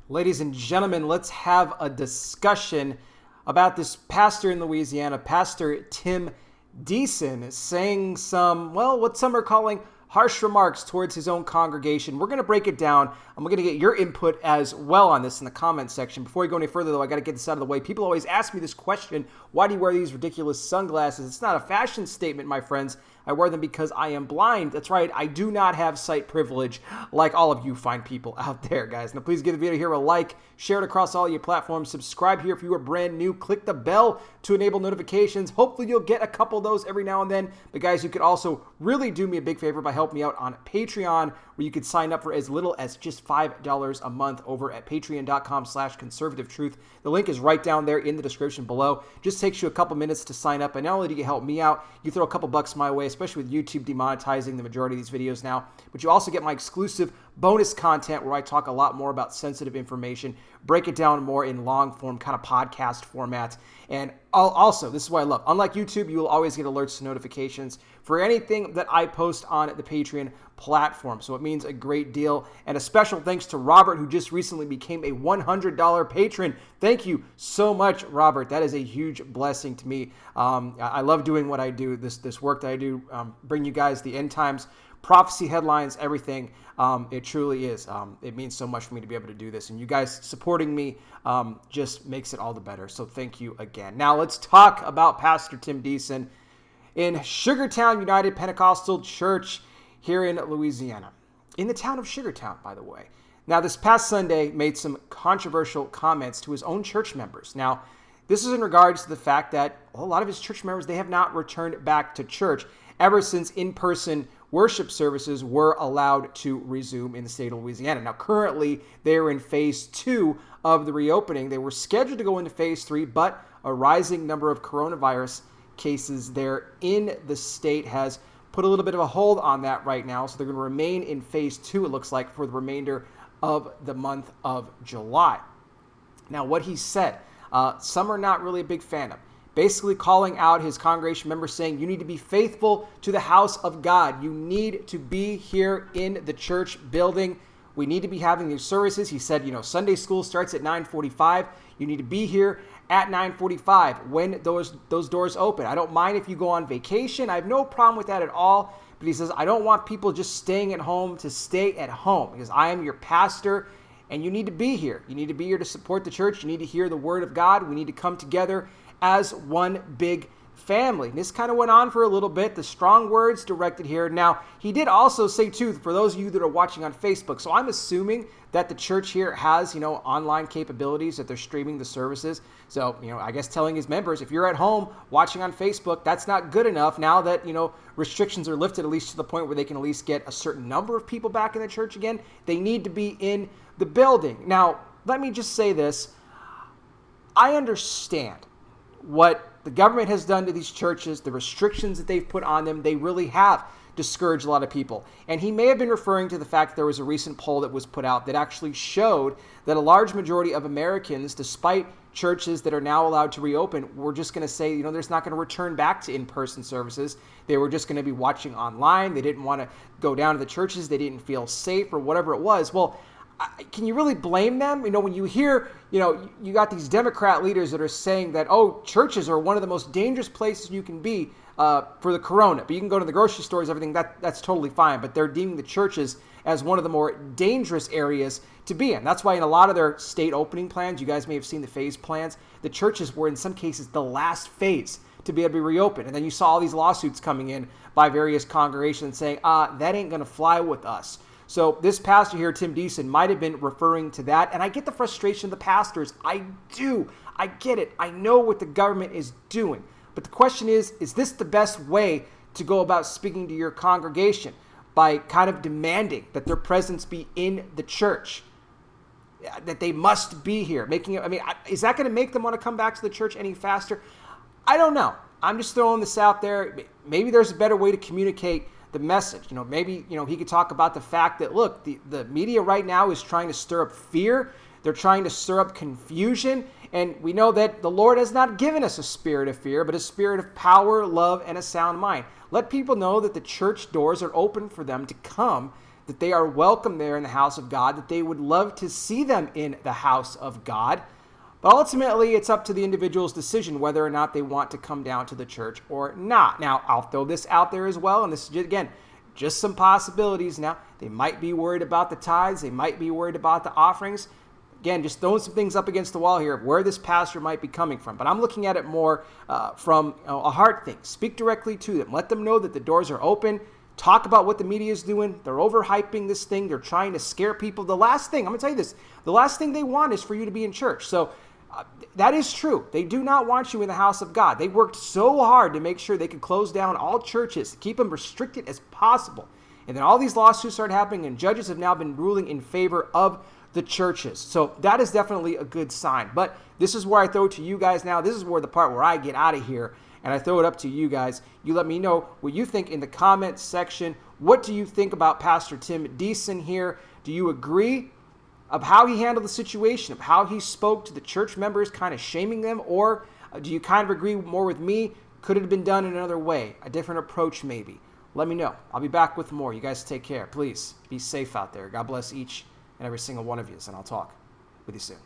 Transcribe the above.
Ladies and gentlemen, let's have a discussion about this pastor in Louisiana, Pastor Tim Deason, saying what some are calling harsh remarks towards his own congregation. We're going to break it down. I'm going to get your input as well on this in the comments section. Before we go any further, though, I got to get this out of the way. People always ask me this question: why do you wear these ridiculous sunglasses? It's not a fashion statement, my friends. I wear them because I am blind. That's right, I do not have sight privilege like all of you fine people out there, guys. Now, please give the video here a like, share it across all your platforms, subscribe here if you are brand new, click the bell to enable notifications. Hopefully, you'll get a couple of those every now and then. But guys, you could also really do me a big favor by helping me out on Patreon, where you could sign up for as little as just $5 a month over at patreon.com/conservativetruth. The link is right down there in the description below. Just takes you a couple minutes to sign up, and not only do you help me out, you throw a couple bucks my way, especially with YouTube demonetizing the majority of these videos now, but you also get my exclusive bonus content where I talk a lot more about sensitive information, break it down more in long form kind of podcast format. And also, this is what I love. Unlike YouTube, you will always get alerts to notifications for anything that I post on the Patreon platform. So it means a great deal. And a special thanks to Robert, who just recently became a $100 patron. Thank you so much, Robert. That is a huge blessing to me. I love doing what I do, this work that I do, bring you guys the end times prophecy headlines, everything. It truly is. It means so much for me to be able to do this. And you guys supporting me just makes it all the better. So thank you again. Now let's talk about Pastor Tim Deason in Sugartown United Pentecostal Church here in Louisiana. In the town of Sugartown, by the way. Now, this past Sunday made some controversial comments to his own church members. Now, this is in regards to the fact that a lot of his church members, they have not returned back to church ever since in-person worship services were allowed to resume in the state of Louisiana. Now, currently, they are in phase 2 of the reopening. They were scheduled to go into phase 3, but a rising number of coronavirus cases there in the state has put a little bit of a hold on that right now. So they're going to remain in phase 2, it looks like, for the remainder of the month of July. Now, what he said, some are not really a big fan of. Basically calling out his congregation members, saying you need to be faithful to the house of God. You need to be here in the church building. We need to be having these services. He said, Sunday school starts at 9:45. You need to be here at 9:45 when those doors open. I don't mind if you go on vacation. I have no problem with that at all. But he says, I don't want people just staying at home to stay at home, because I am your pastor and you need to be here. You need to be here to support the church. You need to hear the word of God. We need to come together as one big family. And this kind of went on for a little bit. The strong words directed here. Now, he did also say, too, for those of you that are watching on Facebook, so I'm assuming that the church here has, online capabilities, that they're streaming the services. So, I guess telling his members, if you're at home watching on Facebook, that's not good enough now that, restrictions are lifted, at least to the point where they can at least get a certain number of people back in the church again. They need to be in the building. Now, let me just say this. I understand what the government has done to these churches, the restrictions that they've put on them. They really have discouraged a lot of people. And he may have been referring to the fact that there was a recent poll that was put out that actually showed that a large majority of Americans, despite churches that are now allowed to reopen, were just going to say, there's not going to return back to in-person services. They were just going to be watching online. They didn't want to go down to the churches. They didn't feel safe or whatever it was. Well, can you really blame them? When you hear, you got these Democrat leaders that are saying that, churches are one of the most dangerous places you can be for the corona. But you can go to the grocery stores, everything, that's totally fine. But they're deeming the churches as one of the more dangerous areas to be in. That's why in a lot of their state opening plans, you guys may have seen the phase plans, the churches were in some cases the last phase to be able to be reopened. And then you saw all these lawsuits coming in by various congregations saying, that ain't going to fly with us. So this pastor here, Tim Deason, might have been referring to that. And I get the frustration of the pastors. I do. I get it. I know what the government is doing. But the question is this the best way to go about speaking to your congregation? By kind of demanding that their presence be in the church, that they must be here. Is that going to make them want to come back to the church any faster? I don't know. I'm just throwing this out there. Maybe there's a better way to communicate the message. Maybe he could talk about the fact that, look, the media right now is trying to stir up fear. They're trying to stir up confusion. And we know that the Lord has not given us a spirit of fear, but a spirit of power, love, and a sound mind. Let people know that the church doors are open for them to come that they are welcome there in the house of God, that they would love to see them in the house of God. But ultimately, it's up to the individual's decision whether or not they want to come down to the church or not. Now, I'll throw this out there as well, and this is, again, just some possibilities. Now, they might be worried about the tithes. They might be worried about the offerings. Again, just throwing some things up against the wall here of where this pastor might be coming from. But I'm looking at it more from a heart thing. Speak directly to them. Let them know that the doors are open. Talk about what the media is doing. They're overhyping this thing. They're trying to scare people. The last thing, I'm going to tell you this, the last thing they want is for you to be in church. So that is true. They do not want you in the house of God. They worked so hard to make sure they could close down all churches, to keep them restricted as possible. And then all these lawsuits started happening, and judges have now been ruling in favor of the churches. So that is definitely a good sign. But this is where I throw it to you guys now. This is where the part where I get out of here, and I throw it up to you guys. You let me know what you think in the comments section. What do you think about Pastor Tim Deason here? Do you agree of how he handled the situation, of how he spoke to the church members, kind of shaming them? Or do you kind of agree more with me? Could it have been done in another way, a different approach maybe? Let me know. I'll be back with more. You guys take care. Please be safe out there. God bless each and every single one of you, and I'll talk with you soon.